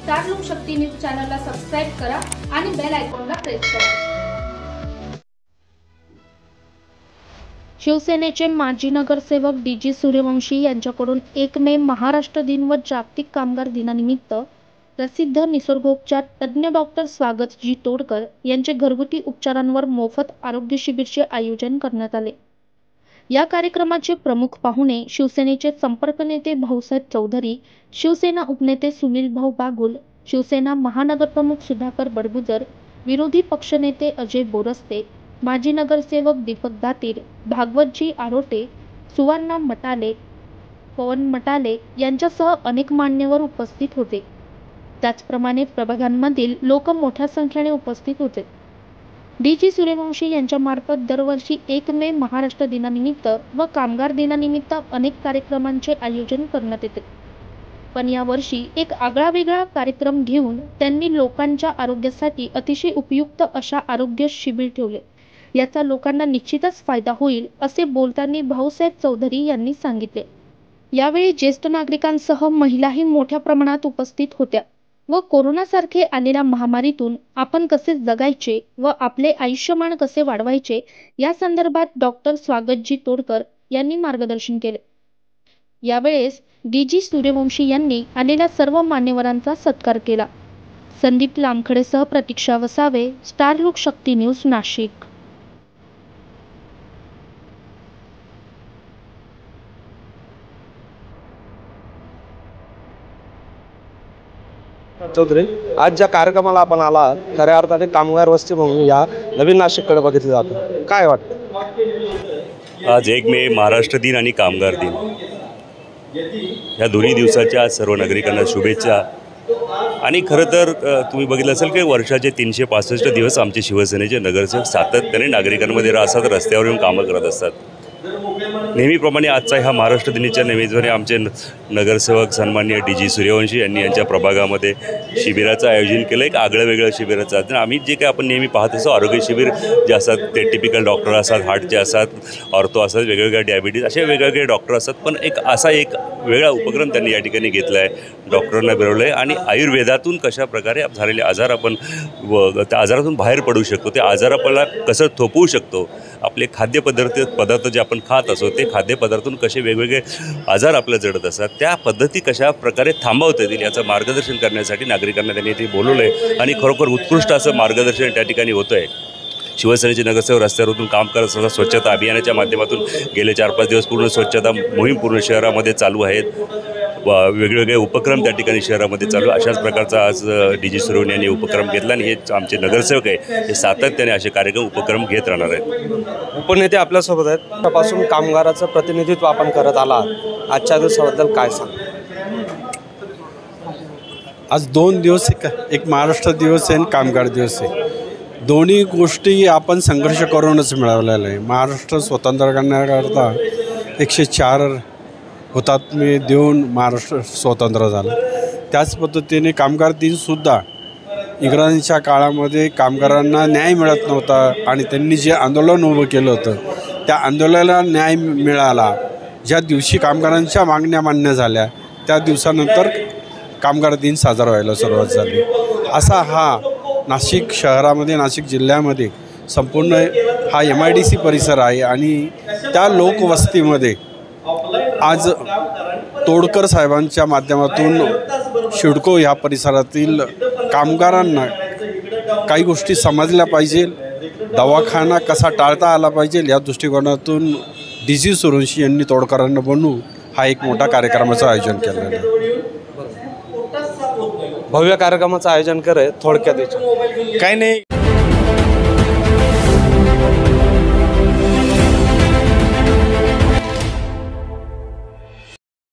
Star लोकशक्ती news चॅनलला subscribe करा आणि बेल आयकॉनला प्रेस करा। शिवसेनेचे माजी नगरसेवक डीजी सूर्यवंशी यांच्याकडून 1 मे महाराष्ट्र दिन व जागतिक कामगार दिनानिमित्त प्रसिद्ध निसर्गोपचार तज्ञ डॉक्टर स्वागतजी तोडकर यांचे घरगुती उपचारांवर मोफत आरोग्य शिबिराचे आयोजन करण्यात आले। या कार्यक्रमाचे प्रमुख पाहुणे शिवसेनेचे संपर्क नेते भाऊसाहेब चौधरी, शिवसेना उपनेते सुनील भाऊ बागुल, शिवसेना महानगरप्रमुख सुधाकर बडगुजर, विरोधी पक्षनेते अजय बोरस्ते, माजी नगरसेवक दीपक दातीर, भागवतजी आरोटे, सुवर्णा मटाले, पवन मटाले यांच्यासह अनेक मान्यवर उपस्थित होते। त्याचप्रमाणे प्रभागांमधील लोक मोठ्या संख्येने उपस्थित होते। डीजी सूर्यवंशी यांच्यामार्फत दरवर्षी 1 मे महाराष्ट्र दिनानिमित्त व कामगार दिनानिमित्त अनेक कार्यक्रमांचे आयोजन करण्यात येते। पण यावर्षी एक आगळावेगळा कार्यक्रम घेऊन त्यांनी लोकांच्या आरोग्यासाठी अतिशय उपयुक्त अशा आरोग्य शिबिर ठेवले। याचा लोकांना निश्चितच फायदा होईल असे बोलताना भाऊसाहेब चौधरी यांनी सांगितले। यावेळी ज्येष्ठ नागरिकांसह महिलाही मोठ्या प्रमाणात उपस्थित होत्या व कोरोनासारखे आलेल्या महामारीतून आपण कसे जगायचे व आपले आयुष्यमान कसे वाढवायचे या संदर्भात डॉक्टर स्वागतजी तोडकर यांनी मार्गदर्शन केले। यावेळेस डीजी सूर्यवंशी यांनी आलेल्या सर्व मान्यवरांचा सत्कार केला। संदीप लामखडेसह प्रतीक्षा वसावे, स्टार लोकशक्ती न्यूज, नाशिक। चौधरी, आज ज्या कार्यक्रमाला आपण आला खऱ्या अर्थाने कामगार वस्ती म्हणून या नवीन नाशिककडे बघितलं जातं, काय वाटतं? आज 1 मे महाराष्ट्र दिन आणि कामगार दिन या दोन्ही दिवसाच्या सर्व नागरिकांना शुभेच्छा। आणि खरं तर तुम्ही बघितलं असेल की वर्षाचे 365 दिवस आमचे शिवसेनेचे नगरसेवक सातत्याने नागरिकांमध्ये असतात, रस्त्यावर येऊन कामं करत असतात। नेहमीप्रमाणे आजचा ह्या महाराष्ट्र दिनाच्या निमित्ताने आमचे नगरसेवक सन्माननीय डीजी सूर्यवंशी यांनी यांच्या प्रभागामध्ये शिबिराचं आयोजन केलं, एक आगळं वेगळं शिबिराचं। आम्ही जे काही आपण नेहमी पाहत असतो आरोग्य शिबिर जे असतात ते टिपिकल डॉक्टर असतात, हार्टचे असतात, ऑर्थो असतात, वेगवेगळ्या डायबिटीज असे वेगवेगळे डॉक्टर असतात। पण एक वेगळा उपक्रम त्यांनी या ठिकाणी घेतला आहे, डॉक्टरांना मिळवलं आहे आणि आयुर्वेदातून कशा प्रकारे झालेले आजार आपण त्या आजारातून बाहेर पडू शकतो, ते आजार आपल्याला कसं थोपवू शकतो, आपले खाद्यपदार्थ जे आपण खात असतो ते खाद्यपदार्थातून कसे वेगवेगळे आजार आपल्या जडत असतात त्या पद्धती कशा प्रकारे थांबवता येतील याचं मार्गदर्शन करण्यासाठी नागरिकांना त्यांनी ते बोलवलं आहे आणि खरोखर उत्कृष्ट असं मार्गदर्शन त्या ठिकाणी होतं आहे। शिवसेनेचे नगरसेवक रस्त्यावरून काम करत असताना स्वच्छता अभियानाच्या माध्यमातून गेले 4-5 दिवस पूर्ण स्वच्छता मोहीम पूर्ण शहरामध्ये चालू आहेत, वेगवेगळे उपक्रम त्या ठिकाणी शहरामध्ये चालू। अशाच प्रकारचा आज डीजी सूर्यवंशी यांनी उपक्रम घेतला आणि हे आमचे नगरसेवक आहे हे सातत्याने असे कार्यक्रम उपक्रम घेत राहणार आहेत। उपनेते आपल्यासोबत आहेत, त्यापासून कामगाराचं प्रतिनिधित्व आपण करत आला, आजच्या दिवसाबद्दल काय सांग? आज 2 दिवस एक महाराष्ट्र दिवस आहे आणि कामगार दिवस आहे। दोन्ही गोष्टी आपण संघर्ष करूनच मिळवलेलं आहे। महाराष्ट्र स्वतंत्र करण्याकरता 104 हुतात्मे देऊन महाराष्ट्र स्वतंत्र झालं। त्याच पद्धतीने कामगार दिनसुद्धा इंग्रजांच्या काळामध्ये कामगारांना न्याय मिळत नव्हता आणि त्यांनी जे आंदोलन उभं केलं होतं त्या आंदोलनाला न्याय मिळाला। ज्या दिवशी कामगारांच्या मागण्या मान्य झाल्या त्या दिवसानंतर कामगार दिन साजरा व्हायला सुरुवात झाली। असा हा नाशिक शहरामध्ये, नाशिक जिल्ह्यामध्ये संपूर्ण हा MIDC परिसर आहे आणि त्या लोकवस्तीमध्ये आज तोडकर साहेबांच्या माध्यमातून शिडको ह्या परिसरातील कामगारांना काही गोष्टी समजल्या पाहिजे, दवाखाना कसा टाळता आला पाहिजे या दृष्टिकोनातून डीजी सूर्यवंशी यांनी तोडकरांना बनवून हा एक मोठा कार्यक्रमाचं आयोजन केलेलं आहे। भव्य कार्यक्रमाचं आयोजन करे थोडक्यात काही नाही।